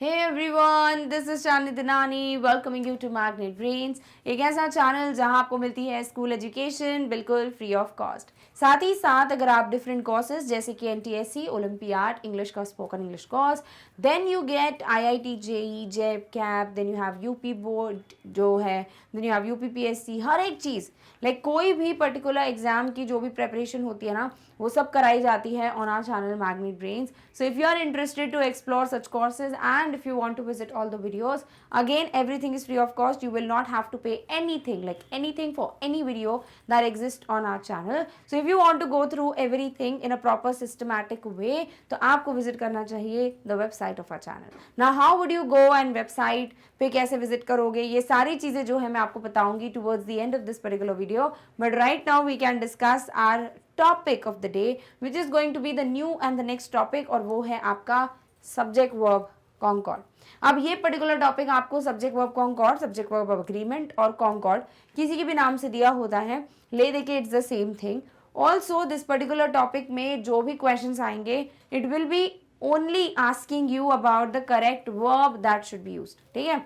Hey everyone, this is Shani Dinani welcoming you to Magnet Brains, एक ऐसा channel जहां आपको मिलती है स्कूल एजुकेशन बिल्कुल फ्री ऑफ कॉस्ट। साथ ही साथ अगर आप डिफरेंट कोर्सेज जैसे कि एनटीएससी, ओलंपियाड, इंग्लिश का spoken English course, then you get IIT JEE, जेप, कैप, then you have UP board जो है, then you have UP PSC, हर एक चीज़ लाइक कोई भी पर्टिकुलर एग्जाम की जो भी प्रेपरेशन होती है ना वो सब कराई जाती है on our channel Magnet Brains. So if you are interested to explore such courses and if you want to visit all the videos, again everything is free of cost. You will not have to pay anything, like anything for any video that exists on our channel. So if you want to go through everything in a proper systematic way, तो आपको visit करना चाहिए the website of our channel. Now how would you go and website पे कैसे visit करोगे, ये सारी चीज़ें जो है मैं आपको बताऊंगी towards the end of this particular video. But right now we can discuss our topic of the day which is going to be the new and the next topic, और वो है आपका सब्जेक्ट वर्ब कॉन्कॉर्ड. अब ये particular topic आपको subject verb concord, subject verb agreement और concord किसी के भी नाम से दिया होता है, ले देखिए it's the same thing. Also this particular topic में जो भी क्वेश्चंस आएंगे it will be only asking you about the correct verb that should be used. ठीक है,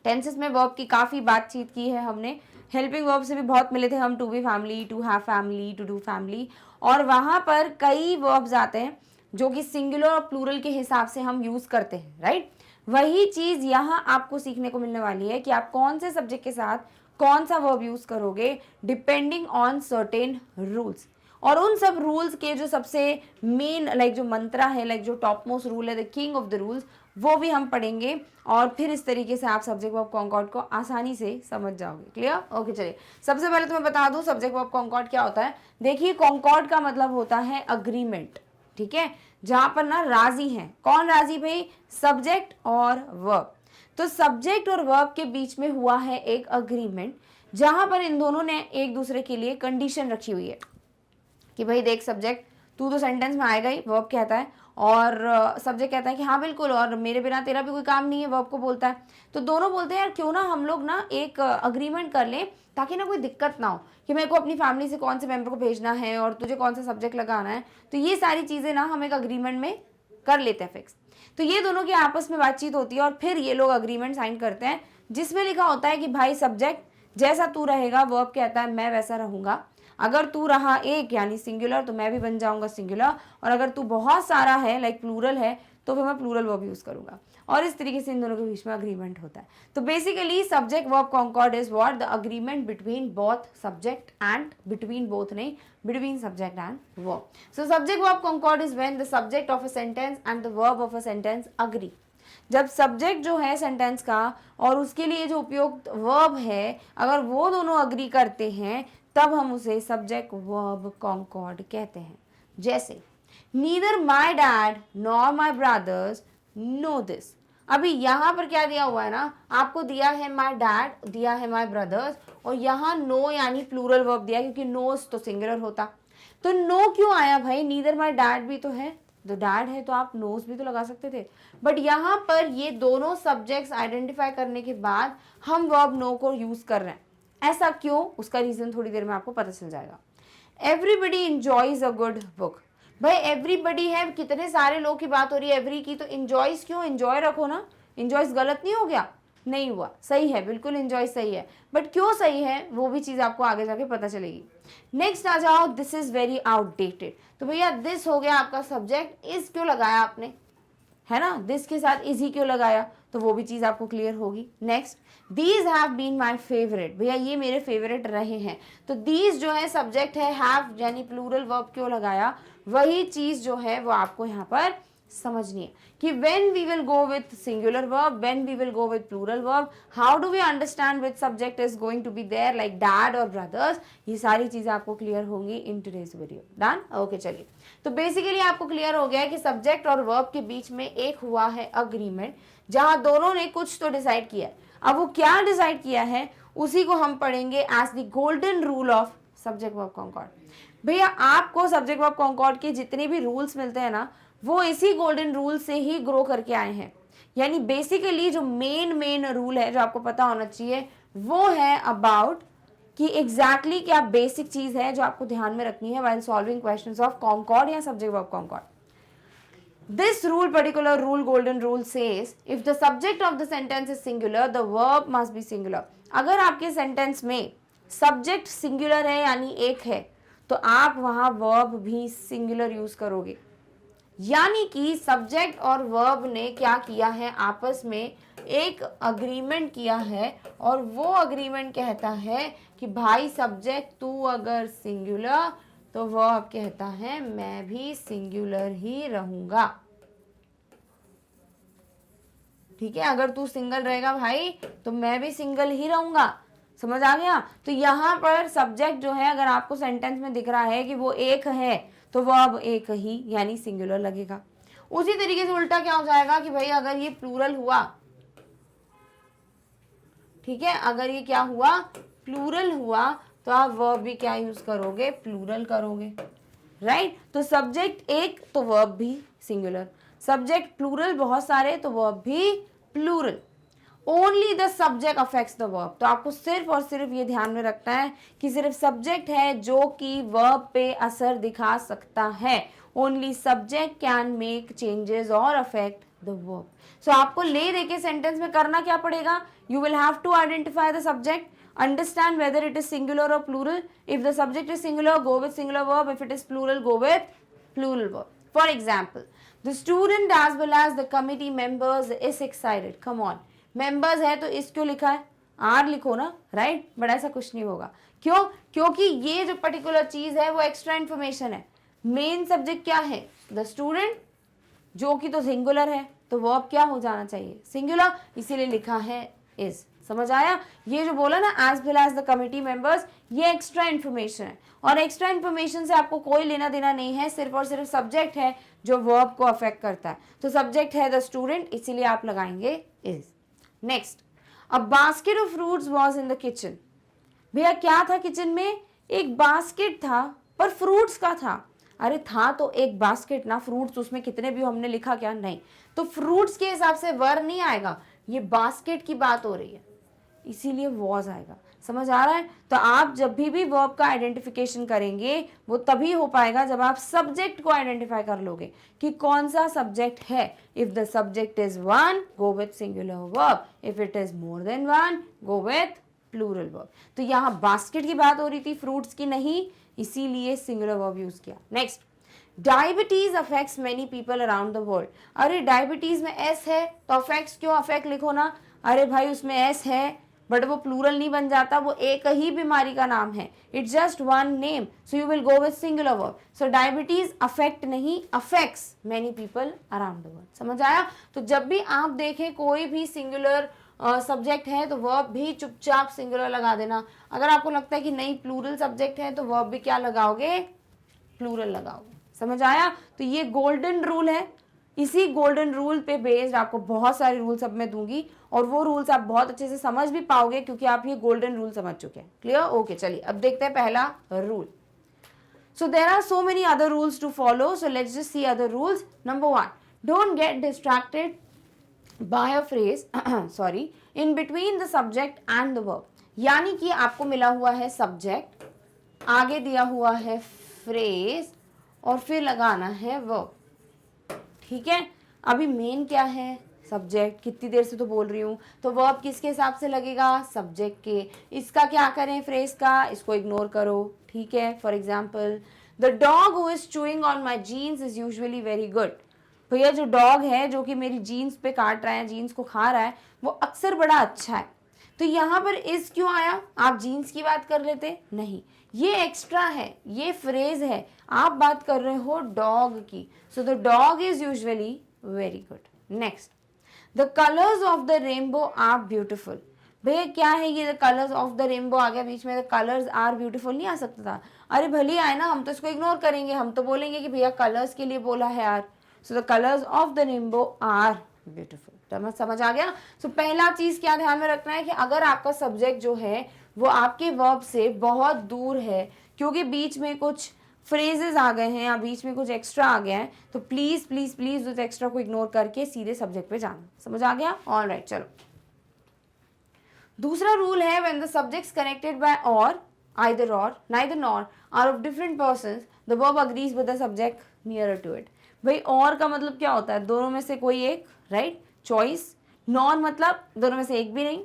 टेंसेस में वर्ब की काफ़ी बातचीत की है हमने, हेल्पिंग वर्ब से भी बहुत मिले थे हम, to be family, to have family, to do family, और वहाँ पर कई वर्ब्स आते हैं जो कि सिंगुलर और प्लूरल के हिसाब से हम यूज़ करते हैं, राइट. वही चीज़ यहाँ आपको सीखने को मिलने वाली है कि आप कौन से सब्जेक्ट के साथ कौन सा वर्ब यूज़ करोगे डिपेंडिंग ऑन सर्टेन रूल्स. और उन सब रूल्स के जो सबसे मेन लाइक जो मंत्रा है, लाइक जो टॉप मोस्ट रूल है, the king of the rules, वो भी हम पढ़ेंगे और फिर इस तरीके से आप सब्जेक्ट वर्ब कॉन्कॉर्ड को आसानी से समझ जाओगे. क्लियर? ओके, चलिए सबसे पहले तो मैं बता दूं सब्जेक्ट वर्ब कॉन्कॉर्ड क्या होता है. देखिए, कॉन्कॉर्ड का मतलब होता है अग्रीमेंट. ठीक है, जहां पर ना राजी हैं. कौन राजी भाई? सब्जेक्ट और वर्ब. तो सब्जेक्ट और वर्ब के बीच में हुआ है एक अग्रीमेंट जहां पर इन दोनों ने एक दूसरे के लिए कंडीशन रखी हुई है कि भाई देख सब्जेक्ट तू तो सेंटेंस में आएगा ही, वर्ब कहता है, और सब्जेक्ट कहता है कि हाँ बिल्कुल, और मेरे बिना तेरा भी कोई काम नहीं है, वर्ब को बोलता है. तो दोनों बोलते हैं यार क्यों ना हम लोग ना एक अग्रीमेंट कर लें ताकि ना कोई दिक्कत ना हो कि मेरे को अपनी फैमिली से कौन से मेंबर को भेजना है और तुझे कौन सा सब्जेक्ट लगाना है. तो ये सारी चीज़ें ना हम एक अग्रीमेंट में कर लेते हैं फिक्स. तो ये दोनों की आपस में बातचीत होती है और फिर ये लोग अग्रीमेंट साइन करते हैं जिसमें लिखा होता है कि भाई सब्जेक्ट जैसा तू रहेगा, वर्ब कहता है मैं वैसा रहूँगा. अगर तू रहा एक यानी सिंगुलर तो मैं भी बन जाऊंगा सिंगुलर, और अगर तू बहुत सारा है लाइक प्लूरल है तो फिर मैं प्लूरल वर्ब यूज करूंगा. और इस तरीके से इन दोनों के बीच में अग्रीमेंट होता है. तो basically subject verb concord is what? The agreement between both subject and between both नहीं, between subject and verb. So subject verb concord is when the subject of a sentence and the verb of a sentence agree. जब subject जो है sentence का और उसके लिए जो उपयुक्त वर्ब है, अगर वो दोनों अग्री करते हैं तब हम उसे सब्जेक्ट वर्ब कॉन्कॉर्ड कहते हैं. जैसे neither my dad nor my brothers know this. अभी यहाँ पर क्या दिया हुआ है ना, आपको दिया है माई डैड, दिया है माई ब्रदर्स, और यहाँ नो यानी प्लूरल वर्ब दिया क्योंकि नोस तो सिंगुलर होता. तो नो क्यों आया भाई? नीदर माई डैड भी तो है, तो डैड है तो आप नोज भी तो लगा सकते थे. बट यहाँ पर ये दोनों सब्जेक्ट्स आइडेंटिफाई करने के बाद हम वर्ब नो को यूज कर रहे हैं. ऐसा क्यों? उसका रीजन थोड़ी देर में आपको पता चल जाएगा. Everybody enjoys a good book. भाई एवरीबडी है, कितने सारे लोग की बात हो रही है एवरी की, तो इंजॉयज क्यों? इंजॉय रखो ना. इंजॉयज गलत नहीं हो गया? नहीं हुआ, सही है, बिल्कुल इंजॉय सही है. बट क्यों सही है वो भी चीज़ आपको आगे जाके पता चलेगी. नेक्स्ट आ जाओ, दिस इज वेरी आउटडेटेड. तो भैया दिस हो गया आपका सब्जेक्ट, इज क्यों लगाया आपने, है ना, दिस के साथ इज ही क्यों लगाया, तो वो भी चीज़ आपको क्लियर होगी. Next, these have been my favourite. भैया ये मेरे फेवरेट रहे हैं, तो दीज जो है सब्जेक्ट है, हैव यानी प्लूरल वर्ब क्यों लगाया, वही चीज़ जो है वो आपको यहाँ पर समझनी है कि when we will go with singular verb, when we will go with plural verb, how do we understand which subject is going to be there like dad or brothers. ये सारी चीज़ें आपको क्लियर होंगी in today's video. Done? Okay, चलिए. तो basically आपको clear हो गया है कि सब्जेक्ट और वर्ब के बीच में एक हुआ है अग्रीमेंट जहां दोनों ने कुछ तो डिसाइड किया है. अब वो क्या डिसाइड किया है उसी को हम पढ़ेंगे as the golden rule of subject verb concord. भैया आपको सब्जेक्ट वर्ब कॉन्कॉर्ड के जितने भी रूल्स मिलते हैं ना वो इसी गोल्डन रूल से ही ग्रो करके आए हैं. यानी बेसिकली जो मेन रूल है जो आपको पता होना चाहिए वो है अबाउट कि एग्जैक्टली क्या बेसिक चीज है जो आपको ध्यान में रखनी है while solving questions of concord या subject verb concord. This rule, particular rule, golden rule says, if the subject of the sentence is singular, the verb must be singular. अगर आपके सेंटेंस में सब्जेक्ट सिंगुलर है यानी एक है, तो आप वहां वर्ब भी सिंगुलर यूज करोगे। यानी कि सब्जेक्ट और वर्ब ने क्या किया है, आपस में एक अग्रीमेंट किया है, और वो अग्रीमेंट कहता है कि भाई सब्जेक्ट तू अगर सिंगुलर तो वर्ब कहता है मैं भी सिंगुलर ही रहूंगा। ठीक है, अगर तू सिंगल रहेगा भाई तो मैं भी सिंगल ही रहूंगा। समझ आ गया? तो यहाँ पर सब्जेक्ट जो है, अगर आपको सेंटेंस में दिख रहा है कि वो एक है, तो वर्ब एक ही यानी सिंगुलर लगेगा। उसी तरीके से उल्टा क्या हो जाएगा कि भाई अगर ये प्लूरल हुआ, ठीक है, अगर ये क्या हुआ, प्लूरल हुआ, तो आप वर्ब भी क्या यूज करोगे, प्लूरल करोगे। राइट? तो सब्जेक्ट एक तो वर्ब भी सिंगुलर, सब्जेक्ट प्लूरल बहुत सारे तो वर्ब भी plural. Only the subject affects the verb. तो आपको सिर्फ और सिर्फ ये ध्यान में रखना है कि सिर्फ सब्जेक्ट है जो कि वर्ब पे असर दिखा सकता है। Only subject can make changes और अफेक्ट द वर्ब। सो आपको ले दे के सेंटेंस में करना क्या पड़ेगा, you will have to identify the subject, understand whether it is singular or plural. If the subject is singular, go with singular verb. If it is plural, go with plural verb. For example, the student as well as the committee members is excited. Come on, members है तो इस क्यों लिखा है, are लिखो ना, right? But ऐसा कुछ नहीं होगा। क्यों? क्योंकि ये जो पर्टिकुलर चीज है वो एक्स्ट्रा इन्फॉर्मेशन है। मेन सब्जेक्ट क्या है, द स्टूडेंट, जो कि तो सिंगुलर है, तो वर्ब क्या हो जाना चाहिए, सिंगुलर, इसीलिए लिखा है इज। समझ आया? ये जो बोला ना as well as the committee members, ये एक्स्ट्रा इन्फॉर्मेशन है, और एक्स्ट्रा इन्फॉर्मेशन से आपको कोई लेना देना नहीं है, सिर्फ और सिर्फ सब्जेक्ट है जो वर्ब को अफेक्ट करता है। तो सब्जेक्ट है द स्टूडेंट, इसीलिए आप लगाएंगे is. Next, a basket of fruits was in the kitchen. भैया क्या था किचन में, एक बास्केट था पर फ्रूट्स का था। अरे था तो एक बास्केट ना, फ्रूट्स उसमें कितने भी हमने लिखा क्या, नहीं, तो फ्रूट्स के हिसाब से वर्ब नहीं आएगा, ये बास्केट की बात हो रही है, इसीलिए वॉज आएगा। समझ आ रहा है? तो आप जब भी वर्ब का आइडेंटिफिकेशन करेंगे वो तभी हो पाएगा जब आप सब्जेक्ट को आइडेंटिफाई कर लोगे कि कौन सा सब्जेक्ट है। If the subject is one, go with singular verb, if it is more than one, go with plural verb. तो यहाँ बास्केट की बात हो रही थी, फ्रूट्स की नहीं, इसीलिए सिंगुलर वर्ब यूज किया। Next, diabetes affects many people around the world. अरे डायबिटीज में एस है तो अफेक्ट्स क्यों, अफेक्ट लिखो ना। अरे भाई उसमें एस है बट वो प्लूरल नहीं बन जाता, वो एक ही बीमारी का नाम है, it's just one name, so you will go with singular verb. So diabetes affect नहीं, affects many people around the world. समझ आया? तो जब भी आप देखें कोई भी सिंगुलर सब्जेक्ट है तो वर्ब भी चुपचाप सिंगुलर लगा देना। अगर आपको लगता है कि नहीं प्लूरल सब्जेक्ट है तो वर्ब भी क्या लगाओगे, प्लूरल लगाओगे। समझ आया? तो ये गोल्डन रूल है, इसी गोल्डन रूल पे बेस्ड आपको बहुत सारे रूल्स अब मैं दूंगी, और वो रूल्स आप बहुत अच्छे से समझ भी पाओगे क्योंकि आप ये गोल्डन रूल समझ चुके हैं। क्लियर? ओके, चलिए अब देखते हैं पहला rule. So there are so many other rules to follow, so let's just see other rules. Number 1, don't get distracted by a phrase sorry in between the subject and the verb. यानी कि आपको मिला हुआ है subject, आगे दिया हुआ है फ्रेज, और फिर लगाना है वर्ब। ठीक है, अभी मेन क्या है, सब्जेक्ट, कितनी देर से तो बोल रही हूँ, तो वर्ब किसके हिसाब से लगेगा, सब्जेक्ट के। इसका क्या करें, फ्रेज का, इसको इग्नोर करो। ठीक है, for example, the dog who is chewing on my jeans is usually very good. भैया जो डॉग है जो कि मेरी जीन्स पे काट रहा है, जीन्स को खा रहा है, वो अक्सर बड़ा अच्छा है। तो यहाँ पर इस क्यों आया, आप जीन्स की बात कर लेते, नहीं, ये एक्स्ट्रा है, ये फ्रेज है, आप बात कर रहे हो डॉग की। So the dog is usually very good. Next, the colours of the rainbow are beautiful. भैया क्या है ये, the colours of the rainbow आ गया बीच में, द कलर्स आर ब्यूटिफुल नहीं आ सकता था। अरे भले आए ना, हम तो इसको इग्नोर करेंगे, हम तो बोलेंगे कि भैया कलर्स के लिए बोला है यार। So the colours of the rainbow are beautiful. समझ आ गया? सो पहला चीज क्या ध्यान में रखना है कि अगर आपका सब्जेक्ट जो है वो आपके वर्ब से बहुत दूर है, क्योंकि बीच में कुछ फ्रेजेस आ गए हैं या बीच में कुछ एक्स्ट्रा आ गया है, तो प्लीज प्लीज प्लीज उस एक्स्ट्रा को इग्नोर करके सीधे सब्जेक्ट पे जाना। समझ आ गया? ऑलराइट, चलो दूसरा रूल है, when the subjects connected by or, either or, neither nor, are of different persons, the verb agrees with the subject nearer to it. भाई और का मतलब क्या होता है, दोनों में से कोई एक, राइट, चॉइस। नॉर मतलब दोनों में से एक भी नहीं,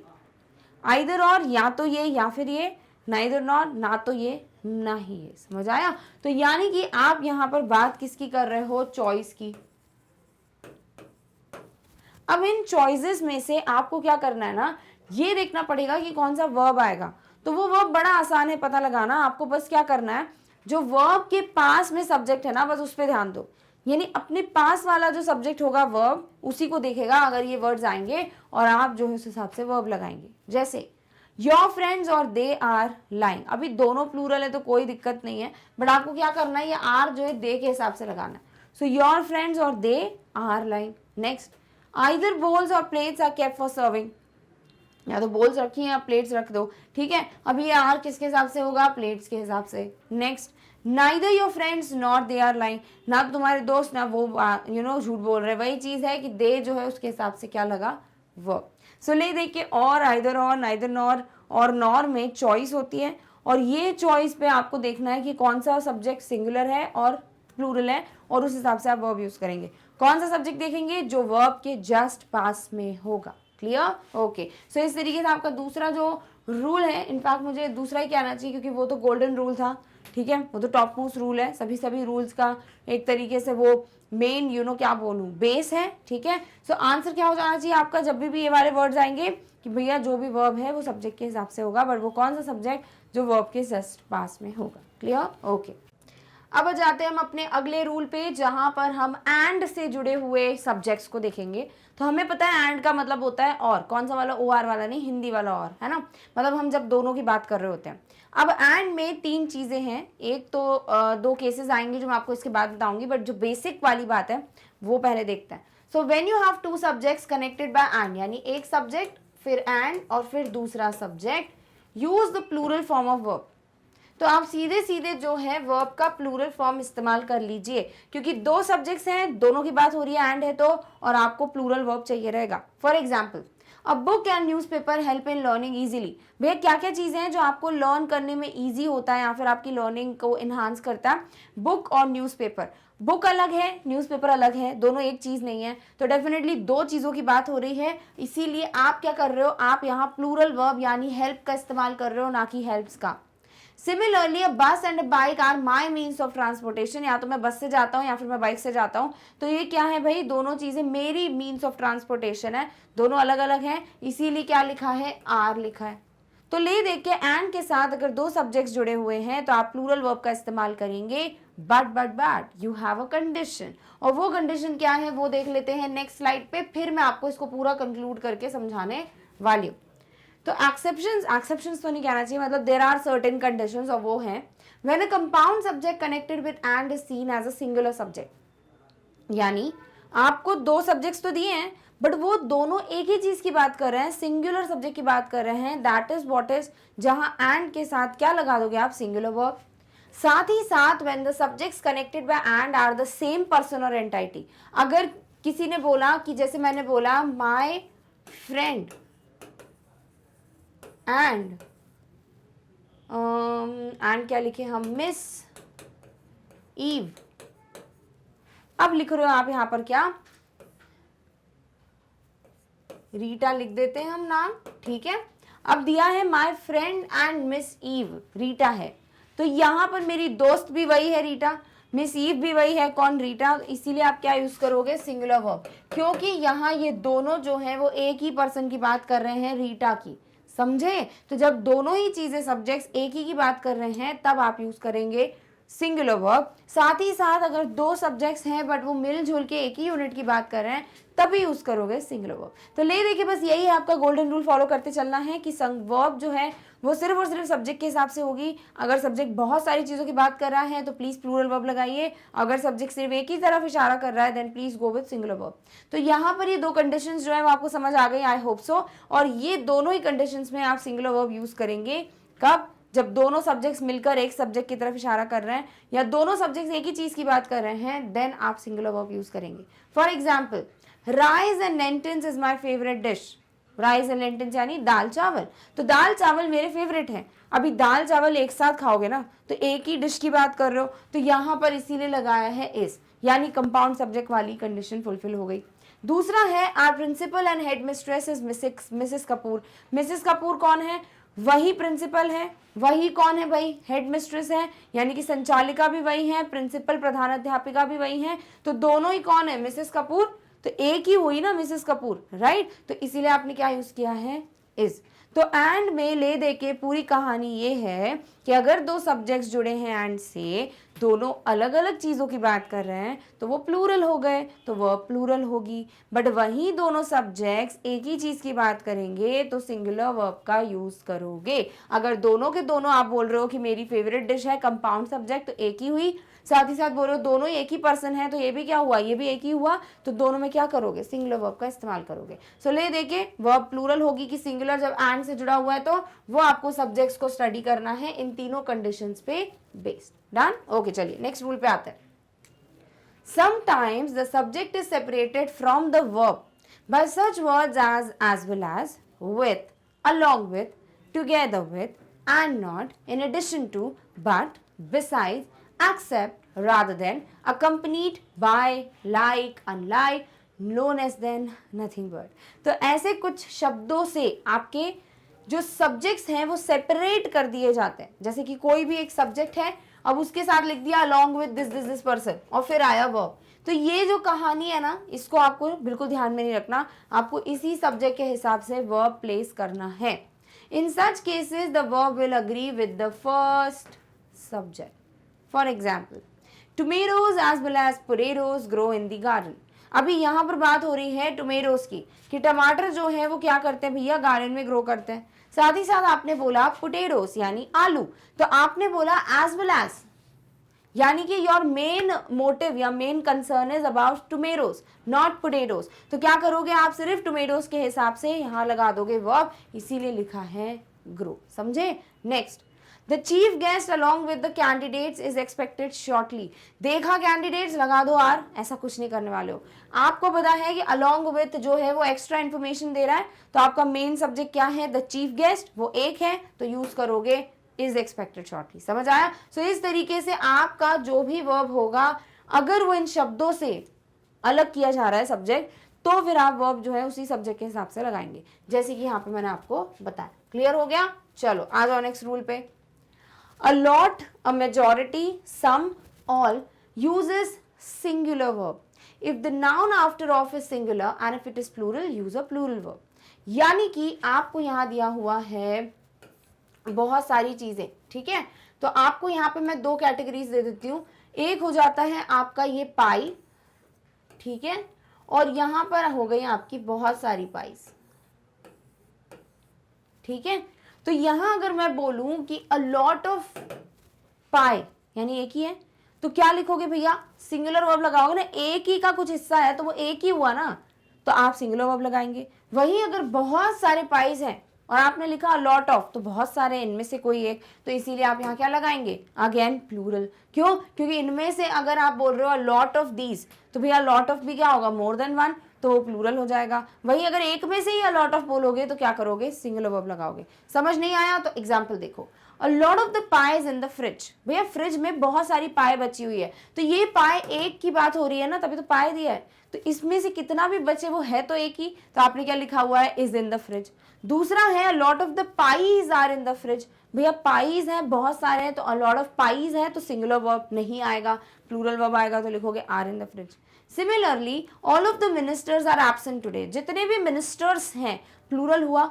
आइदर और, या तो ये या फिर ये, नाइदर नॉर, ना तो ये ना ही ये। समझ आया? तो यानी कि आप यहां पर बात किसकी कर रहे हो, चॉइस की। अब इन चॉइसेस में से आपको क्या करना है ना, ये देखना पड़ेगा कि कौन सा वर्ब आएगा। तो वो वर्ब बड़ा आसान है पता लगाना, आपको बस क्या करना है, जो वर्ब के पास में सब्जेक्ट है ना, बस उस पर ध्यान दो। यानी अपने पास वाला जो सब्जेक्ट होगा वर्ब, उसी को देखेगा अगर ये वर्ड्स आएंगे, और आप जो है उस हिसाब से वर्ब लगाएंगे। जैसे your friends or they are lying, अभी दोनों प्लूरल है तो कोई दिक्कत नहीं है, बट आपको क्या करना है, ये आर जो है दे के हिसाब से लगाना है। सो your friends or they are lying. Next, either bowls or plates are kept for serving, या तो बोल्स रखी या प्लेट्स रख दो, ठीक है। अब ये आर किसके हिसाब से होगा, प्लेट्स के हिसाब से। Next, neither your friends not they are lying, ना तुम्हारे दोस्त ना वो झूठ बोल रहे, वही चीज है कि दे जो है उसके हिसाब से क्या लगा, वर्ब। सो ले देखिए, और, आइदर और, नाइदर नॉर, और नॉर में चॉइस होती है, और ये चॉइस पे आपको देखना है कि कौन सा सब्जेक्ट सिंगुलर है और प्लूरल है, और उस हिसाब से आप वर्ब यूज करेंगे। कौन सा सब्जेक्ट देखेंगे, जो वर्ब के जस्ट पास में होगा। क्लियर? ओके। सो इस तरीके से आपका दूसरा जो रूल है, इनफैक्ट मुझे दूसरा ही कहना चाहिए क्योंकि वो तो गोल्डन रूल था, ठीक है, वो तो टॉप मोस्ट रूल है, सभी रूल्स का एक तरीके से वो मेन क्या बोलूं, बेस है, ठीक है। सो आंसर क्या हो जाना चाहिए आपका, जब भी ये वाले वर्ड्स आएंगे कि भैया जो भी वर्ब है वो सब्जेक्ट के हिसाब से होगा, बट वो कौन सा सब्जेक्ट, जो वर्ब के जस्ट पास में होगा। क्लियर? ओके। अब आ जाते हैं हम अपने अगले रूल पे, जहां पर हम एंड से जुड़े हुए सब्जेक्ट्स को देखेंगे। तो हमें पता है एंड का मतलब होता है और, कौन सा वाला, ओ आर वाला नहीं, हिंदी वाला और, है ना, मतलब हम जब दोनों की बात कर रहे होते हैं। अब एंड में तीन चीजें हैं, एक तो दो केसेस आएंगे जो मैं आपको इसके बाद बताऊंगी, बट जो बेसिक वाली बात है वो पहले देखते हैं। So when you have two subjects connected by and, यानी एक सब्जेक्ट फिर एंड और फिर दूसरा subject, use the plural form of verb. तो आप सीधे सीधे जो है वर्ब का प्लूरल फॉर्म इस्तेमाल कर लीजिए, क्योंकि दो सब्जेक्ट्स हैं, दोनों की बात हो रही है, एंड है तो, और आपको प्लूरल वर्ब चाहिए रहेगा। For example, a book and newspaper help in learning easily. भैया क्या क्या चीजें हैं जो आपको लर्न करने में इजी होता है या फिर आपकी लर्निंग को इन्हांस करता है, बुक और न्यूज़पेपर। बुक अलग है, न्यूज़पेपर अलग है, दोनों एक चीज नहीं है, तो डेफिनेटली दो चीजों की बात हो रही है, इसीलिए आप क्या कर रहे हो, आप यहाँ प्लूरल वर्ब यानी हेल्प का इस्तेमाल कर रहे हो, ना कि हेल्प्स का। Similarly a bus and a bike are my means of transportation, या तो मैं बस से जाता हूँ या फिर मैं बाइक से जाता हूँ, तो ये क्या है भाई, दोनों चीजें मेरी मीन्स ऑफ ट्रांसपोर्टेशन है, दोनों अलग अलग हैं, इसीलिए क्या लिखा है, आर लिखा है। तो ले देख के एंड के साथ अगर दो सब्जेक्ट्स जुड़े हुए हैं तो आप प्लूरल वर्ब का इस्तेमाल करेंगे, but you have a condition, और वो कंडीशन क्या है वो देख लेते हैं नेक्स्ट स्लाइड पे, फिर मैं आपको इसको पूरा कंक्लूड करके समझाने वाली हूँ। तो एक्सेप्शंस तो नहीं कहना चाहिए, मतलब देर आर सर्टेन कंडीशंस, और वो हैं when a compound subject connected with and is seen as a singular subject. यानी आपको दो सब्जेक्ट्स तो दिए हैं, बट वो दोनों एक ही चीज की बात कर रहे हैं, सिंगुलर सब्जेक्ट की बात कर रहे हैं, दैट इज व्हाट इज, जहां एंड के साथ क्या लगा दोगे आप, सिंगुलर वर्ब। साथ ही साथ when the subjects connected by and are the same person or entity, अगर किसी ने बोला कि जैसे मैंने बोला माय फ्रेंड एंड क्या लिखे हम, मिस ईव। अब लिख रहे हो आप यहां पर क्या, रीटा लिख देते हैं हम नाम, ठीक है। अब दिया है my friend and Miss Eve, Rita है, तो यहां पर मेरी दोस्त भी वही है रीटा, मिस ईव भी वही है, कौन, रीटा, इसीलिए आप क्या यूज करोगे, सिंगुलर वर्ब, क्योंकि यहाँ ये दोनों जो है वो एक ही पर्सन की बात कर रहे हैं, रीटा की, समझे। तो जब दोनों ही चीजें सब्जेक्ट्स एक ही की बात कर रहे हैं तब आप यूज करेंगे सिंगुलर वर्ब। साथ ही साथ अगर दो सब्जेक्ट्स हैं बट वो मिलजुल के एक ही यूनिट की बात कर रहे हैं तभी यूज करोगे सिंगुलर वर्ब। तो ले देखिए, बस यही है आपका गोल्डन रूल, फॉलो करते चलना है कि वर्ब जो है वो सिर्फ और सिर्फ सब्जेक्ट के हिसाब से होगी। अगर सब्जेक्ट बहुत सारी चीजों की बात कर रहा है तो प्लीज प्लूरल वर्ब लगाइए, अगर सब्जेक्ट सिर्फ एक ही तरफ इशारा कर रहा है then please go with singular verb. तो यहाँ पर ये दो कंडीशंस जो है वो आपको समझ आ गई, आई होप सो। और ये दोनों ही कंडीशंस में आप सिंगुलर वर्ब यूज करेंगे कब, जब दोनों सब्जेक्ट्स मिलकर एक सब्जेक्ट की तरफ इशारा कर रहे हैं या दोनों सब्जेक्ट्स एक ही चीज की बात कर रहे हैं, देन आप सिंगुलर वर्ब यूज करेंगे। For example, rice and lentils is my favourite dish. Rice and lentils यानी दाल चावल, तो दाल चावल मेरे फेवरेट हैं। अभी दाल चावल एक साथ खाओगे ना तो एक ही डिश की बात कर रहे हो, तो यहाँ पर इसीलिए लगाया है इस, यानी कंपाउंड सब्जेक्ट वाली कंडीशन फुलफिल हो गई। दूसरा है are principal and headmistress is Mrs Kapoor. Mrs Kapoor कौन है? वही प्रिंसिपल है, वही कौन है भाई? हेड मिस्ट्रेस है, यानी कि संचालिका भी वही है, प्रिंसिपल प्रधानाध्यापिका भी वही है, तो दोनों ही कौन है? मिसेस कपूर। तो एक ही हुई ना मिसेस कपूर, राइट? तो इसीलिए आपने क्या यूज किया है? इज। तो एंड में ले दे के पूरी कहानी ये है कि अगर दो सब्जेक्ट्स जुड़े हैं एंड से, दोनों अलग अलग चीज़ों की बात कर रहे हैं, तो वो प्लूरल हो गए, तो वर्ब प्लूरल होगी। बट वहीं दोनों सब्जेक्ट्स एक ही चीज़ की बात करेंगे तो सिंगुलर वर्ब का यूज़ करोगे। अगर दोनों के दोनों आप बोल रहे हो कि मेरी फेवरेट डिश है कंपाउंड सब्जेक्ट, तो एक ही हुई। साथ ही साथ बोल रहे हो दोनों एक ही पर्सन है, तो ये भी क्या हुआ? ये भी एक ही हुआ। तो दोनों में क्या करोगे? सिंगुलर वर्ब का इस्तेमाल करोगे। सो ले देके वर्ब प्लूरल होगी कि सिंगुलर जब एंड से जुड़ा हुआ है, तो वो आपको सब्जेक्ट्स को स्टडी करना है इन तीनों कंडीशंस पे बेस्ड। डन? ओके, चलिए नेक्स्ट रूल पे आते हैं। Sometimes the subject is separated from the verb by such words as well as, with, along with, together with, and not, in addition to, but, besides, except, rather than, accompanied by, like, unlike, no less than, nothing but। तो ऐसे कुछ शब्दों से आपके जो subjects हैं वो separate कर दिए जाते हैं। जैसे कि कोई भी एक सब्जेक्ट है, अब उसके साथ लिख दिया along with this person और फिर आया वर्ब। तो ये जो कहानी है ना, इसको आपको बिल्कुल ध्यान में नहीं रखना, आपको इसी सब्जेक्ट के हिसाब से वर्ब प्लेस करना है। In such cases the verb will agree with the first subject. For example, tomatoes as well as potatoes grow in the garden. अभी यहाँ पर बात हो रही है टोमेटोज की, कि टमाटर जो है वो क्या करते हैं भैया? गार्डन में ग्रो करते हैं। साथ ही साथ आपने बोला पोटैटोज यानी आलू, तो आपने बोला एज वेल एज, यानी कि योर मेन मोटिव या main concern is about tomatoes not potatoes. तो क्या करोगे आप? सिर्फ टोमेटोज के हिसाब से यहाँ लगा दोगे वर्ब, इसीलिए लिखा है ग्रो। समझे? Next, the chief guest along with the candidates is expected shortly. देखा कैंडिडेट्स, लगा दो आर, ऐसा कुछ नहीं करने वाले हो। आपको पता है कि अलॉन्ग विद जो है वो एक्स्ट्रा इन्फॉर्मेशन दे रहा है, तो आपका मेन सब्जेक्ट क्या है? द चीफ गेस्ट, वो एक है, तो यूज करोगे इज एक्सपेक्टेड शॉर्टली। समझ आया? सो इस तरीके से आपका जो भी वर्ब होगा, अगर वो इन शब्दों से अलग किया जा रहा है सब्जेक्ट, तो फिर आप वर्ब जो है उसी सब्जेक्ट के हिसाब से लगाएंगे, जैसे कि यहाँ पे मैंने आपको बताया। क्लियर हो गया? चलो आ जाओ नेक्स्ट रूल पे। A lot, a majority, some, all uses singular verb. If the noun after of is singular and if it is plural, use a plural verb. यानी कि आपको यहाँ दिया हुआ है बहुत सारी चीजें, ठीक है? तो आपको यहाँ पे मैं दो कैटेगरीज दे देती हूँ। एक हो जाता है आपका ये पाई, ठीक है, और यहाँ पर हो गई आपकी बहुत सारी पाइस, ठीक है। तो यहां अगर मैं बोलूं कि अ लॉट ऑफ पाई यानी एक ही है, तो क्या लिखोगे भैया? सिंगुलर वर्ब लगाओगे ना, एक ही का कुछ हिस्सा है तो वो एक ही हुआ ना, तो आप सिंगुलर वर्ब लगाएंगे। वहीं अगर बहुत सारे पाइज हैं और आपने लिखा अ लॉट ऑफ, तो बहुत सारे इनमें से कोई एक, तो इसीलिए आप यहाँ क्या लगाएंगे? Again plural. क्यों? क्योंकि इनमें से अगर आप बोल रहे हो अ लॉट ऑफ दीज, तो भैया लॉट ऑफ भी क्या होगा? मोर देन वन, तो वो प्लूरल हो जाएगा। वहीं अगर एक में से ही अ लॉट ऑफ बोलोगे तो क्या करोगे? सिंगुलर वर्ब लगाओगे। समझ नहीं आया तो एग्जांपल देखो। अ lot of the pies in the fridge, भैया फ्रिज में बहुत सारी पाए बची हुई है, तो ये पाए एक की बात हो रही है ना, तभी तो पाए दिया है, तो इसमें से कितना भी बचे वो है तो एक ही, तो आपने क्या लिखा हुआ है? Is in the fridge. दूसरा है a lot of the pies are in the fridge, भैया पाइज है बहुत सारे हैं, तो अ लॉट ऑफ पाइज है तो सिंगुलर वर्ब नहीं आएगा, प्लूरल वर्ब आएगा, तो लिखोगे are in the fridge. Similarly all of the ministers are absent today, जितने भी मिनिस्टर्स हैं, प्लूरल हुआ,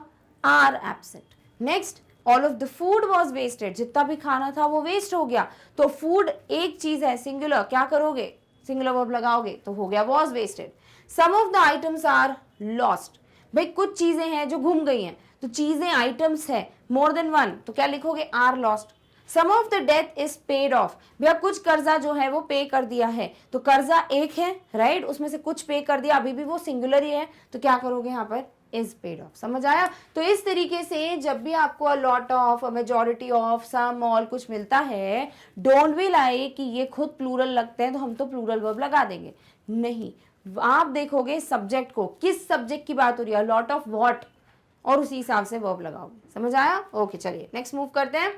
are absent. Next, all of the food was wasted, जितना भी खाना था वो वेस्ट हो गया, तो फूड एक चीज है सिंगुलर, क्या करोगे? सिंगुलर वर्ब लगाओगे, तो हो गया was wasted. Some of the items are lost, भाई कुछ चीजें हैं जो घूम गई हैं, तो चीजें आइटम्स है मोर देन वन, तो क्या लिखोगे? Are lost. Some of the debt is paid off, भैया कुछ कर्जा जो है वो पे कर दिया है, तो कर्जा एक है, राइट, उसमें से कुछ पे कर दिया, अभी भी वो सिंगुलर ही है, तो क्या करोगे यहाँ पर? Is paid off. समझ आया? तो इस तरीके से जब भी आपको a lot of, a majority of, some, all कुछ मिलता है, डोंट बी लाइक कि ये खुद प्लूरल लगते हैं तो हम तो प्लूरल वर्ब लगा देंगे, नहीं, आप देखोगे सब्जेक्ट को, किस सब्जेक्ट की बात हो रही है, लॉट ऑफ व्हाट, और उसी हिसाब से वर्ब लगाओगे। समझ आया? ओके, चलिए नेक्स्ट मूव करते हैं।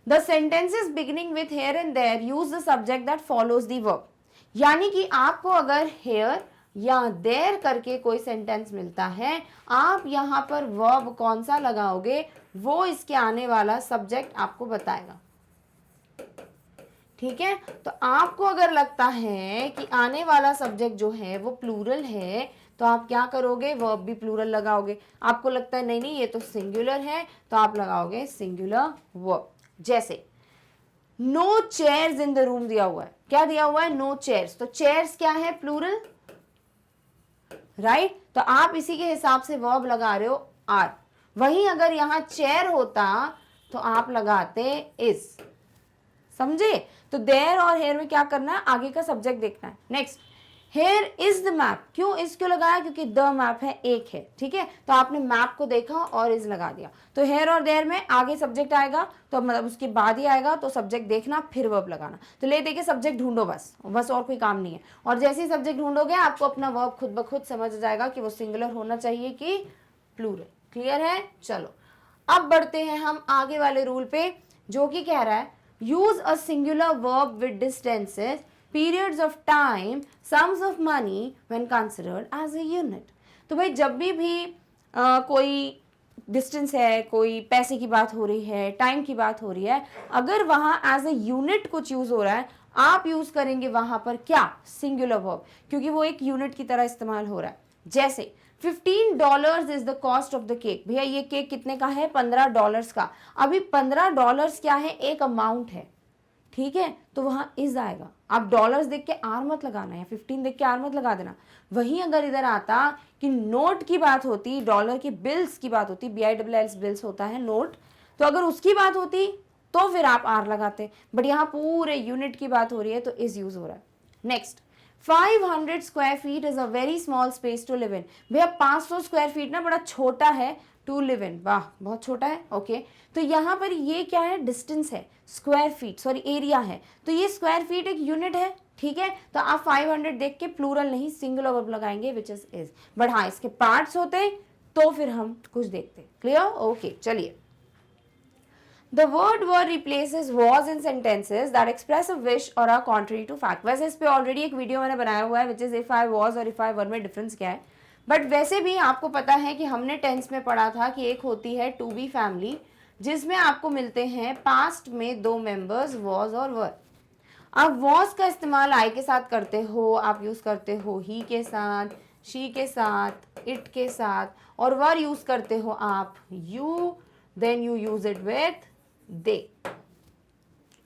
The sentences beginning with here and there use the subject that follows the verb, यानी कि आपको अगर हेयर या देयर करके कोई सेंटेंस मिलता है, आप यहाँ पर वर्ब कौन सा लगाओगे वो इसके आने वाला सब्जेक्ट आपको बताएगा। ठीक है, तो आपको अगर लगता है कि आने वाला सब्जेक्ट जो है वो प्लूरल है तो आप क्या करोगे, वर्ब भी प्लूरल लगाओगे। आपको लगता है नहीं नहीं ये तो सिंगुलर है तो आप लगाओगे सिंगुलर वर्ब। जैसे no chairs in the room दिया हुआ है, क्या दिया हुआ है, नो चेयर्स, तो चेयर्स क्या है, प्लूरल, राइट। तो आप इसी के हिसाब से वर्ब लगा रहे हो आर। वहीं अगर यहां चेयर होता तो आप लगाते इज, समझे। तो देयर और हेयर में क्या करना है, आगे का सब्जेक्ट देखना है। Next, here is the map, क्यों इज क्यों लगाया, क्योंकि द मैप है, एक है, ठीक है। तो आपने मैप को देखा और इज लगा दिया। तो हेयर और देयर में आगे सब्जेक्ट आएगा तो मतलब उसके बाद ही आएगा, तो सब्जेक्ट देखना फिर वर्ब लगाना। तो ले देके सब्जेक्ट ढूंढो, बस और कोई काम नहीं है। और जैसे ही सब्जेक्ट ढूंढोगे आपको अपना वर्ब खुद ब खुद समझ जाएगा कि वो सिंगुलर होना चाहिए कि प्लूरल। क्लियर है। चलो अब बढ़ते हैं हम आगे वाले रूल पे, जो कि कह रहा है use a singular verb with distances, periods of time, sums of money when considered as a unit। तो भाई जब भी कोई डिस्टेंस है, कोई पैसे की बात हो रही है, टाइम की बात हो रही है, अगर वहां एज ए यूनिट कुछ यूज हो रहा है, आप यूज करेंगे वहां पर क्या, सिंगुलर वर्ब, क्योंकि वो एक यूनिट की तरह इस्तेमाल हो रहा है। जैसे $15 is the cost of the cake, भैया ये केक कितने का है, $15 का। अभी $15 क्या है, एक अमाउंट है, ठीक है, तो वहां इज आएगा। आप डॉलर्स देख के आर मत लगाना है, 15 देख के आर मत लगा देना। वहीं अगर इधर आता कि नोट की बात होती, डॉलर की बिल्स की बात होती, BILLS बिल्स होता है नोट, तो अगर उसकी बात होती तो फिर आप आर लगाते, बट यहाँ पूरे यूनिट की बात हो रही है तो इज यूज हो रहा है। Next, 500 square feet is a very small space to live in. भैया 500 स्क्वायर फीट ना बड़ा छोटा है टू लिव इन, वाह बहुत छोटा है, ओके। तो यहाँ पर ये क्या है, डिस्टेंस है, स्क्वायर फीट, सॉरी एरिया है, तो ये स्क्वायर फीट एक यूनिट है, ठीक है। तो आप 500 देख के प्लूरल नहीं सिंगुलर वर्ब लगाएंगे विच इज। बट हाँ इसके पार्ट्स होते तो फिर हम कुछ देखते। Clear, okay. चलिए, The word were replaces was in sentences that express a wish or are contrary to fact। वैसे इस पे ऑलरेडी एक वीडियो मैंने बनाया हुआ है which is if I was और if I were में डिफरेंस क्या है। बट वैसे भी आपको पता है कि हमने टेंस में पढ़ा था कि एक होती है टू बी फैमिली, जिसमें आपको मिलते हैं पास्ट में दो मेंबर्स was और were। आप was का इस्तेमाल I के साथ करते हो, आप यूज करते हो he के साथ, she के साथ, it के साथ, और were यूज करते हो आप you, then you use it with they,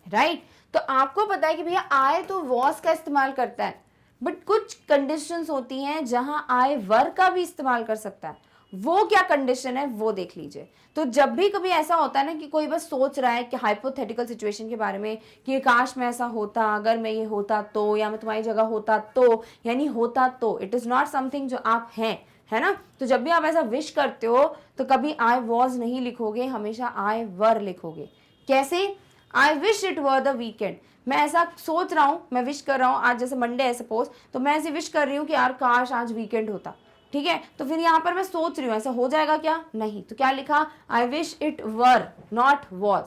right. तो आपको पता है कि भैया आई तो वॉस का इस्तेमाल करता है, बट कुछ कंडीशंस होती हैं जहां आई वर का भी इस्तेमाल कर सकता है। वो क्या कंडीशन है वो देख लीजिए। तो जब भी कभी ऐसा होता है ना कि कोई बस सोच रहा है कि हाइपोथेटिकल सिचुएशन के बारे में कि काश में ऐसा होता, अगर मैं ये होता तो, या मैं तुम्हारी जगह होता तो, यानी होता तो, इट इज नॉट समथिंग जो आप हैं, है ना। तो जब भी आप ऐसा विश करते हो तो कभी आई वॉज नहीं लिखोगे, हमेशा आई वर लिखोगे। कैसे, I wish it were the weekend, मैं ऐसा सोच रहा हूँ, मैं विश कर रहा हूँ, आज जैसे मंडे है सपोज, तो मैं ऐसे विश कर रही हूँ कि यार काश आज वीकेंड होता, ठीक है। तो फिर यहाँ पर मैं सोच रही हूँ, ऐसा हो जाएगा क्या, नहीं। तो क्या लिखा, I wish it were not was.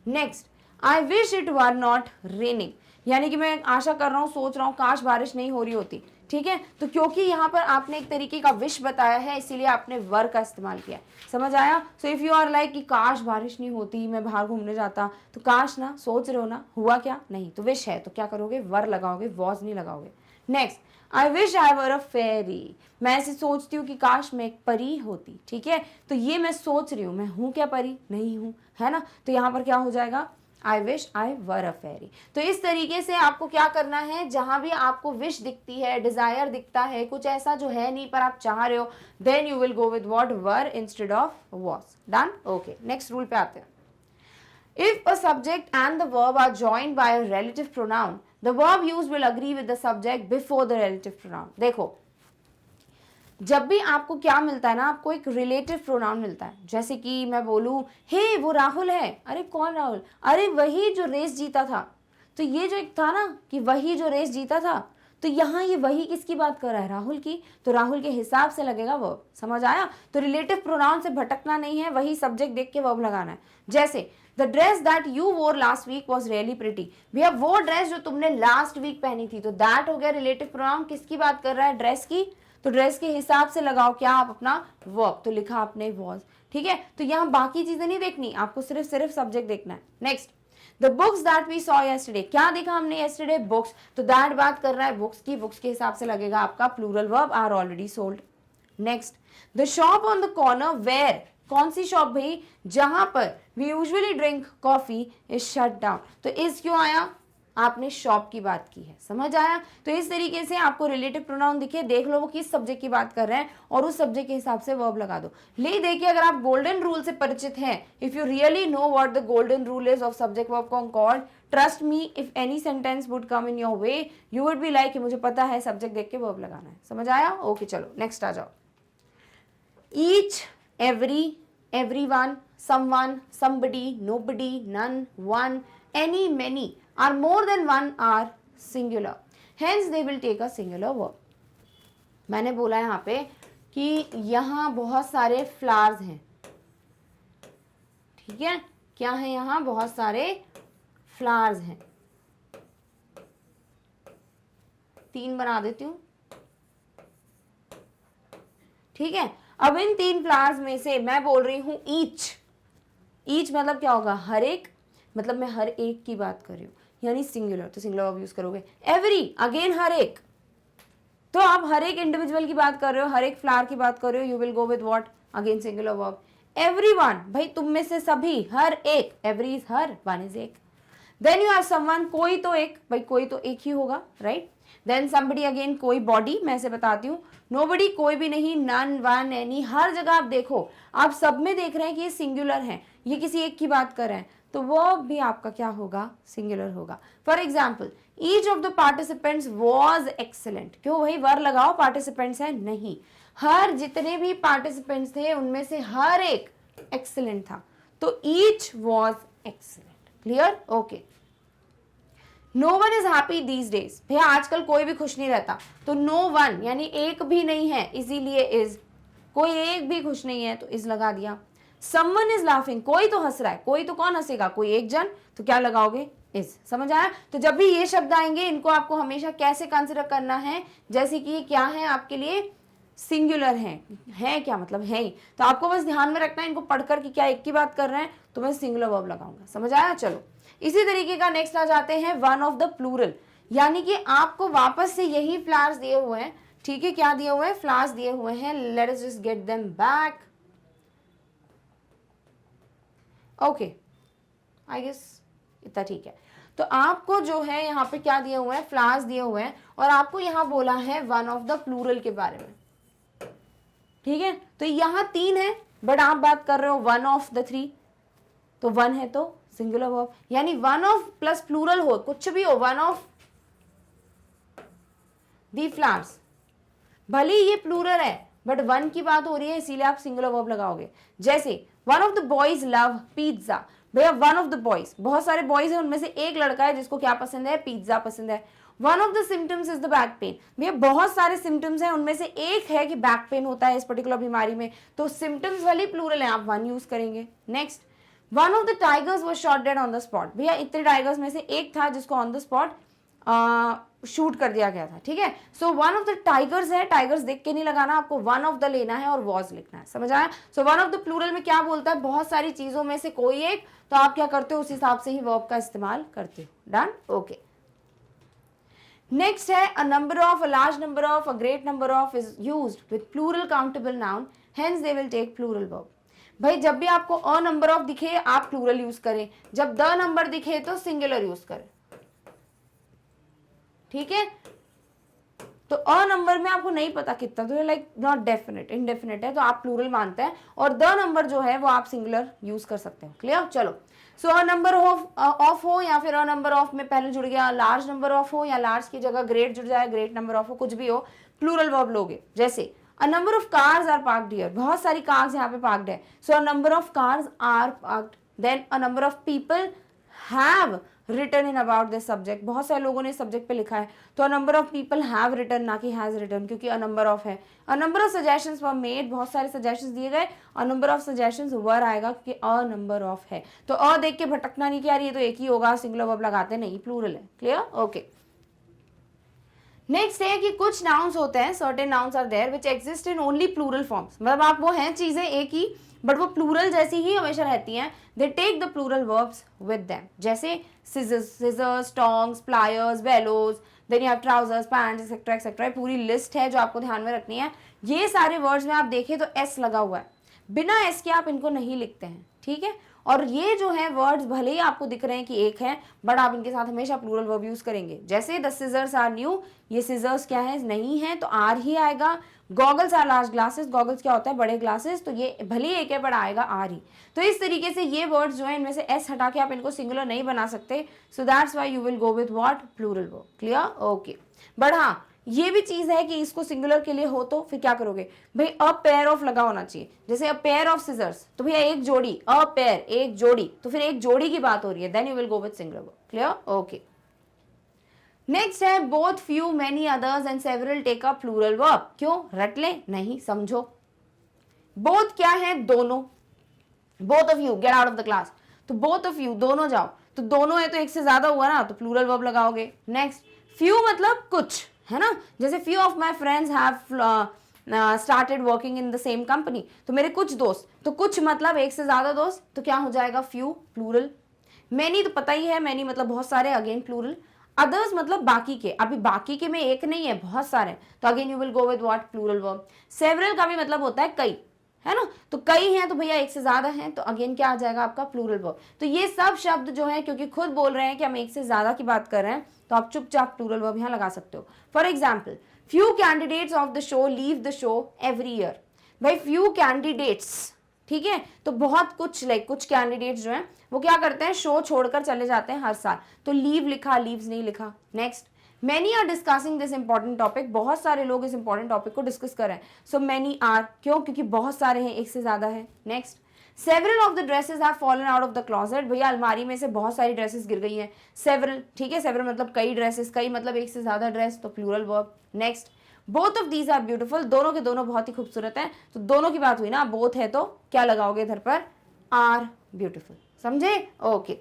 Next, I wish it were not raining, यानी कि मैं आशा कर रहा हूँ, सोच रहा हूँ काश बारिश नहीं हो रही होती, ठीक है। तो क्योंकि यहाँ पर आपने एक तरीके का विश बताया है इसीलिए आपने वर का इस्तेमाल किया, समझ आया। So if you are like कि काश बारिश नहीं होती, मैं बाहर घूमने जाता, तो काश ना, सोच रहे हो ना, हुआ क्या, नहीं। तो विश है तो क्या करोगे, वर लगाओगे, वॉज नहीं लगाओगे। नेक्स्ट, आई विश आई वर अ फेरी, मैं ऐसे सोचती हूँ कि काश मैं एक परी होती, ठीक है। तो ये मैं सोच रही हूँ, मैं हूँ क्या परी, नहीं हूँ, है ना। तो यहाँ पर क्या हो जाएगा, आई विश आई वर अ फेरी। तो इस तरीके से आपको क्या करना है, जहां भी आपको विश दिखती है, डिजायर दिखता है, कुछ ऐसा जो है नहीं पर आप चाह रहे हो, then you will go with what, were instead of was. Done, okay. Next rule पे आते हैं। If a subject and the verb are joined by a relative pronoun, the verb used will agree with the subject before the relative pronoun। देखो, जब भी आपको क्या मिलता है ना, आपको एक रिलेटिव प्रोनाउन मिलता है। जैसे कि मैं बोलूं, हे वो राहुल है, अरे कौन राहुल, अरे वही जो रेस जीता था। तो ये जो एक था ना कि वही जो रेस जीता था, तो यहाँ ये वही किसकी बात कर रहा है, राहुल की, तो राहुल के हिसाब से लगेगा वर्ब। समझ आया? तो रिलेटिव प्रोनाउन से भटकना नहीं है, वही सब्जेक्ट देख के वर्ब लगाना है। जैसे the dress that you wore last week was really pretty, भैया वो ड्रेस जो तुमने लास्ट वीक पहनी थी, तो दैट हो गया रिलेटिव प्रोनाउन, किसकी बात कर रहा है, ड्रेस की, तो ड्रेस के हिसाब से लगाओ क्या आप अपना वर्ब, तो लिखा आपने वॉज। ठीक है, तो यहाँ बाकी चीजें नहीं देखनी, आपको सिर्फ सब्जेक्ट देखना है। Next, the books that we saw yesterday, क्या देखा हमने यस्टरडे, बुक्स, तो दैट बात कर रहा है बुक्स की, बुक्स के हिसाब से लगेगा आपका plural verb are already sold. Next, the shop on the corner where, कौन सी शॉप भाई, जहां पर we usually drink coffee is shut down, तो इज क्यों आया, आपने शॉप की बात की है। समझ आया? तो इस तरीके से आपको रिलेटिव प्रोनाउन दिखे, देख लो वो किस सब्जेक्ट की बात कर रहे हैं और उस सब्जेक्ट के हिसाब से वर्ब लगा दो। ले देखिए, अगर आप गोल्डन रूल से परिचित हैं, if you really know what the golden rule is of subject verb concord, trust me, if any sentence would come in your way, you would be like मुझे पता है सब्जेक्ट देख के वर्ब लगाना है। समझ आया? ओके, चलो नेक्स्ट आ जाओ। Each, every, everyone, someone, somebody, nobody, none, one, any, many are more than one are singular. Hence they will take a singular verb. मैंने बोला यहाँ पे कि यहाँ बहुत सारे फ्लावर्स हैं। ठीक है, क्या है, यहाँ बहुत सारे फ्लावर्स हैं। 3 बना देती हूँ। ठीक है, अब इन 3 फ्लावर्स में से मैं बोल रही हूं ईच, ईच मतलब क्या होगा, हर एक, मतलब मैं हर एक की बात कर रही हूँ, यानी सिंगुलर, तो सिंगुलर वर्ब यूज करोगे। एवरी, अगेन हर एक, तो आप हर एक इंडिविजुअल की बात कर रहे हो, हर एक फ्लावर की बात कर रहे हो, you will go with what, again singular verb. Everyone, भाई तुम में से सभी, हर एक, every is her, one is एक। देन यू हैव समवन, कोई तो एक, भाई कोई तो एक ही होगा, राइट। देन समबडी, अगेन कोई, बॉडी, मैं से बताती हूँ, नोबडी कोई भी नहीं, नन, वन, एनी, हर जगह आप देखो, आप सब में देख रहे हैं कि ये सिंगुलर है, ये किसी एक की बात कर रहे हैं, तो वो भी आपका क्या होगा, सिंगुलर होगा। For example, each of the participants was excellent, क्यों भाई वर लगाओ, पार्टिसिपेंट्स है नहीं, हर जितने भी पार्टिसिपेंट्स थे उनमें से हर एक एक्सेलेंट था, तो each was excellent. Clear? Okay. No one is happy these days, भैया आजकल कोई भी खुश नहीं रहता, तो नो वन यानी एक भी नहीं है, इसीलिए इज, कोई एक भी खुश नहीं है तो इज लगा दिया। समवन इज लाफिंग, कोई तो हंस रहा है, कोई तो कौन हंसेगा, कोई एक जन, तो क्या लगाओगे, इज। समझ आया? तो जब भी ये शब्द आएंगे इनको आपको हमेशा कैसे कंसिडर करना है, जैसे कि ये क्या है आपके लिए, सिंगुलर है क्या मतलब है ही, तो आपको बस ध्यान में रखना है इनको पढ़कर कि क्या एक की बात कर रहे हैं, तो मैं सिंगुलर वर्ब लगाऊंगा। समझ आया? चलो इसी तरीके का नेक्स्ट आ जाते हैं वन ऑफ द प्लूरल, यानी कि आपको वापस से यही फ्लावर्स दिए हुए हैं। ठीक है, क्या दिए हुए हैं, फ्लावर्स दिए हुए हैं, let us just get them back. Okay, I guess इतना ठीक है। तो आपको जो है यहाँ पे क्या दिए हुए हैं, फ्लावर्स दिए हुए हैं, और आपको यहाँ बोला है वन ऑफ द प्लूरल के बारे में। ठीक है, तो यहाँ 3 है, बट आप बात कर रहे हो वन ऑफ द 3, तो 1 है तो सिंगुलर वर्ब, यानी वन ऑफ प्लस प्लूरल हो, कुछ भी हो, वन ऑफ दी फ्लावर्स, भले ये प्लूरल है बट 1 की बात हो रही है, इसीलिए आप सिंगुलर वर्ब लगाओगे। जैसे one of the boys love pizza, भैया वन ऑफ द बॉयज, बहुत सारे बॉयज हैं, उनमें से एक लड़का है जिसको क्या पसंद है, पिज्जा पसंद है। One of the symptoms is the back pain, भैया बहुत सारे सिम्टम्स हैं, उनमें से एक है कि बैक पेन होता है इस पर्टिकुलर बीमारी में, तो सिम्टम्स वाली प्लूरल है, आप 1 यूज करेंगे। Next, one of the tigers was shot dead on the spot, भैया इतने टाइगर्स में से एक था जिसको ऑन द स्पॉट शूट कर दिया गया था। ठीक है, सो वन ऑफ द टाइगर्स है, टाइगर्स देख के नहीं लगाना, आपको वन ऑफ द लेना है और वॉज लिखना है। समझ आया? So one of the plural में क्या बोलता है, बहुत सारी चीजों में से कोई एक, तो आप क्या करते हो, उस हिसाब से ही वर्ब का इस्तेमाल करते हो। डन? ओके। नेक्स्ट है a number of, a large number of, a great number of is used with plural countable noun, hence they will take plural verb. भाई जब भी आपको अ नंबर ऑफ दिखे आप प्लूरल यूज करें, जब द नंबर दिखे तो सिंगुलर यूज करें। ठीक है, तो अ नंबर में आपको नहीं पता कितना, तो लाइक नॉट डेफिनेट, इनडेफिनेट है, तो आप प्लूरल मानते हैं, और द नंबर जो है वो आप सिंगुलर यूज कर सकते हो। क्लियर? चलो, सो अ नंबर ऑफ हो या फिर अ नंबर ऑफ में पहले जुड़ गया लार्ज नंबर ऑफ हो, या लार्ज की जगह ग्रेट जुड़ जाए, ग्रेट नंबर ऑफ हो, कुछ भी हो, प्लूरल वर्ब लोगे। जैसे a number of cars are parked here, बहुत सारी कार्स यहाँ पे पार्क्ड है, so a number of cars are parked. Then a number of people have written in about this subject, बहुत सारे लोगों ने सब्जेक्ट पे लिखा है, तो a number of people have written, ना कि हैज रिटन, क्योंकि अ नंबर ऑफ है। A number of suggestions were made, बहुत सारे सजेशंस दिए गए, अ नंबर ऑफ सजेशंस वर आएगा क्योंकि अ नंबर ऑफ है। तो अ देख के भटकना नहीं कि यार ये तो एक ही होगा, सिंगुलर वर्ब लगाते नहीं, प्लूरल है। क्लियर? ओके। नेक्स्ट है कि कुछ नाउन्स होते हैं, certain nouns are there which exist in only plural forms, मतलब आप वो हैं चीजें एक ही, बट वो प्लूरल जैसी ही हमेशा रहती हैं। They take the plural verbs with them, जैसे scissors, tongs, pliers, bellows, then you have trousers, pants, etcetera etcetera. पूरी लिस्ट है जो आपको ध्यान में रखनी है। ये सारे वर्ड्स में आप देखें तो एस लगा हुआ है, बिना एस के आप इनको नहीं लिखते हैं, ठीक है। और ये जो है वर्ड्स भले ही आपको दिख रहे हैं कि एक है, बट आप इनके साथ हमेशा प्लूरल वर्ब यूज करेंगे। जैसे द सिजर्स आर न्यू, ये सिजर्स क्या है, नहीं है, तो आर ही आएगा। Goggles are large glasses, goggles क्या होता है, बड़े ग्लासेस, तो ये भले ही एक है बट आएगा आर ही। तो इस तरीके से ये वर्ड्स जो है इनमें से एस हटा के आप इनको सिंगुलर नहीं बना सकते, so that's why you will go with what, plural verb. Clear? Okay. But हाँ, ये भी चीज है कि इसको सिंगुलर के लिए हो तो फिर क्या करोगे भाई, अ पेयर ऑफ लगा होना चाहिए। जैसे अ पेयर ऑफ सिजर्स, तो भैया एक जोड़ी, अ पेयर एक जोड़ी, तो फिर एक जोड़ी की बात हो रही है, then you will go with singular verb. Clear? Okay. Next है both, few, many, others and several take a plural verb. क्यों रट ले? नहीं, समझो। बोथ क्या है, दोनों। Both of you get out of the class, तो बोथ ऑफ यू दोनों जाओ, तो दोनों है तो एक से ज्यादा हुआ ना, तो प्लूरल वर्ब लगाओगे। नेक्स्ट, फ्यू मतलब कुछ, है ना, जैसे few of my friends have started working in the same company, तो मेरे कुछ दोस्त, तो कुछ मतलब एक से ज्यादा दोस्त, तो क्या हो जाएगा, फ्यू, प्लूरल। मैनी तो पता ही है, मैनी मतलब बहुत सारे, अगेन प्लूरल। अदर्स मतलब बाकी के, अभी बाकी के में एक नहीं है, बहुत सारे, तो again you will go with what, plural verb. Several का भी मतलब होता है कई, है ना, तो कई हैं तो भैया एक से ज्यादा हैं, तो अगेन क्या आ जाएगा आपका, प्लूरल वर्ब। तो ये सब शब्द जो है क्योंकि खुद बोल रहे हैं कि हम एक से ज्यादा की बात कर रहे हैं, तो आप चुपचाप प्लूरल वर्ब यहां लगा सकते हो। For example, few candidates of the show leave the show every year. भाई फ्यू कैंडिडेट्स, ठीक है, तो बहुत कुछ, लाइक कुछ कैंडिडेट्स जो हैं वो क्या करते हैं, शो छोड़कर चले जाते हैं हर साल, तो लीव लिखा, लीव्स नहीं लिखा। Next, many are discussing this important topic, बहुत सारे लोग इस इंपॉर्टेंट टॉपिक को डिस्कस कर रहे हैं, सो मैनी आर, क्यों, क्योंकि बहुत सारे हैं, एक से ज्यादा है। Next, several of the dresses have fallen out of the closet, भैया अलमारी में से बहुत सारी ड्रेसेस गिर गई हैं, सेवरल, ठीक है, सेवरल मतलब कई ड्रेसेस, कई मतलब एक से ज्यादा ड्रेस, तो plural verb. Next, both of these are beautiful, दोनों के दोनों बहुत ही खूबसूरत हैं, तो दोनों की बात हुई ना, बोथ है तो क्या लगाओगे इधर पर, आर ब्यूटीफुल। समझे? ओके।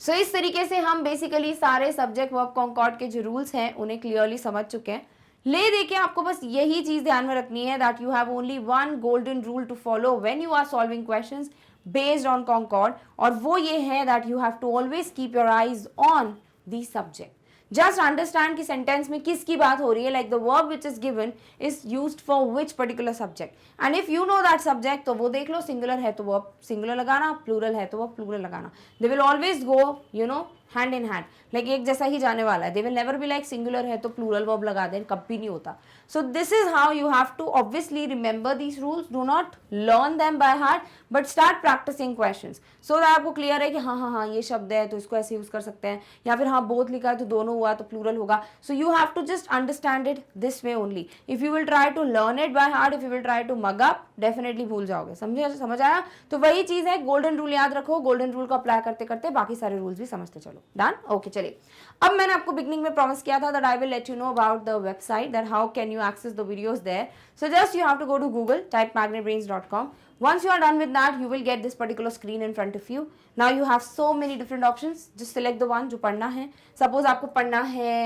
सो इस तरीके से हम बेसिकली सारे सब्जेक्ट वर्ब कॉन्कॉर्ड के जो रूल्स हैं उन्हें क्लियरली समझ चुके हैं। ले देके आपको बस यही चीज ध्यान में रखनी है, that you have only one golden rule to follow when you are solving questions based on concord, और वो ये है that you have to always keep your eyes on the subject. Just understand कि सेंटेंस में किसकी बात हो रही है, like the verb which is given is used for which particular subject, and if you know that subject, तो वो देख लो, सिंगुलर है तो वर्ब सिंगुलर लगाना, प्लूरल है तो वर्ब प्लूरल लगाना। They will always go you know hand in hand, like एक जैसा ही जाने वाला है। They will never be like singular है तो प्लूरल वर्ब लगा दे, कभी नहीं होता। So this is how you have to obviously remember these rules, do not learn them by heart, but start practising questions, so that आपको clear है कि हाँ हाँ हाँ ये शब्द है तो इसको ऐसे यूज कर सकते हैं, या फिर हाँ बोथ लिखा है तो दोनों हुआ तो प्लूरल होगा। So you have to just understand it this way only. If you will try to learn it by heart, if you will try to mug up, definitely भूल जाओगे। समझे? समझ आया? तो वही चीज है, गोल्डन रूल याद रखो, गोल्डन रूल को अप्लाई करते करते बाकी सारे रूल्स भी समझते चलो। डन? ओके, चलिए। अब मैंने आपको बिगनिंग में प्रॉमिस किया था that I will let you know about the website, that how can you access the videos there. So just you have to go to Google, type magnetbrains.com. Once you are done with that, you will get this particular screen in front of you. Now you have so many different options. Just select the one जो पढ़ना है. Suppose आपको पढ़ना है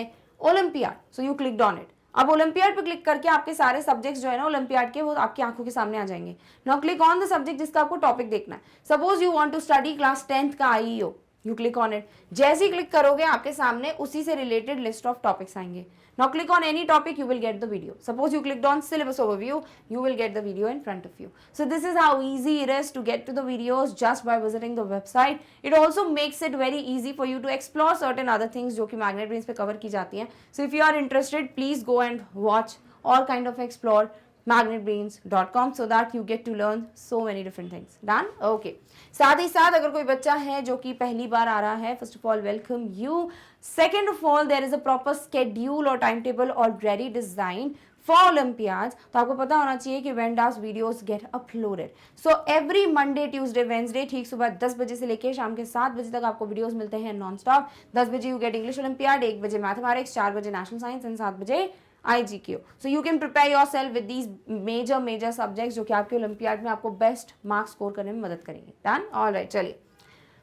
Olympiad, so you clicked on it. अब olympiad पे click करके आपके सारे सब्जेक्ट्स जो है ना ओलंपियाड के, वो आपकी आंखों के सामने आ जाएंगे। Now click on the subject जिसका आपको टॉपिक देखना है। Suppose you want to study class 10th का IEO, you click on it. जैसे ही क्लिक करोगे आपके सामने उसी से रिलेटेड लिस्ट ऑफ टॉपिक्स आएंगे। Now click on any topic, you will get the video. Suppose you clicked on syllabus overview, you will get the video in front of you. So this is how easy it is to get to the videos just by visiting the website. It also makes it very easy for you to explore certain other things जो कि Magnet Brains पे cover की जाती हैं. So if you are interested, please go and watch or kind of explore magnetbrains.com so that you get to learn so many different things. Done? Okay. साथ ही साथ अगर कोई बच्चा है जो कि पहली बार आ रहा है, first of all welcome you. Second of all, there is a proper schedule और time table already design for Olympiads, तो आपको पता होना चाहिए कि when does videos get uploaded. So every Monday Tuesday Wednesday ठीक सुबह 10 बजे से लेकर शाम के 7 बजे तक आपको वीडियोस मिलते हैं नॉन स्टॉप। 10 बजे यू गेट इंग्लिश ओलंपियाड, 1 बजे मैथमेटिक्स, 4 बजे नेशनल साइंस एंड 7 बजे IGQ। So you can prepare yourself with these major subjects जो कि आपके ओलंपियाड में आपको बेस्ट मार्क्स स्कोर करने में मदद करेंगे। डन? ऑलराइट, चलिए।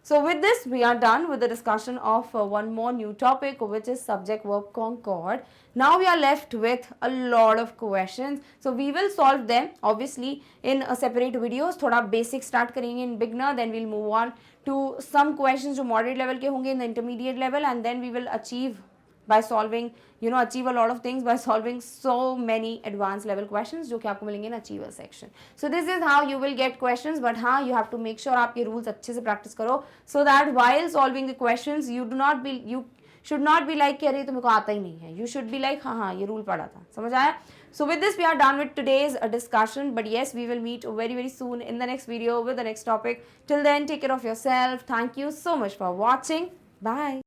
So with this, we are done with the discussion of one more new topic, which is subject verb concord. Now we are left with a lot of questions. So we will solve them obviously in a separate videos. थोड़ा basic start करेंगे in beginner, then we'll move on to some questions जो moderate level के होंगे in the intermediate level, and then we will achieve by solving, achieve a lot of things by solving so many advanced level questions जो कि आपको मिलेंगे in achiever section. So this is how you will get questions, but हाँ, you have to make sure आप ये rules अच्छे से practice करो, so that while solving the questions you should not be like कि अरे तुम्हें को आता ही नहीं है. You should be like हाँ ये rule पढ़ा था, समझ आया? So with this we are done with today's discussion, but yes, we will meet very soon in the next video with the next topic. Till then, take care of yourself. Thank you so much for watching. Bye.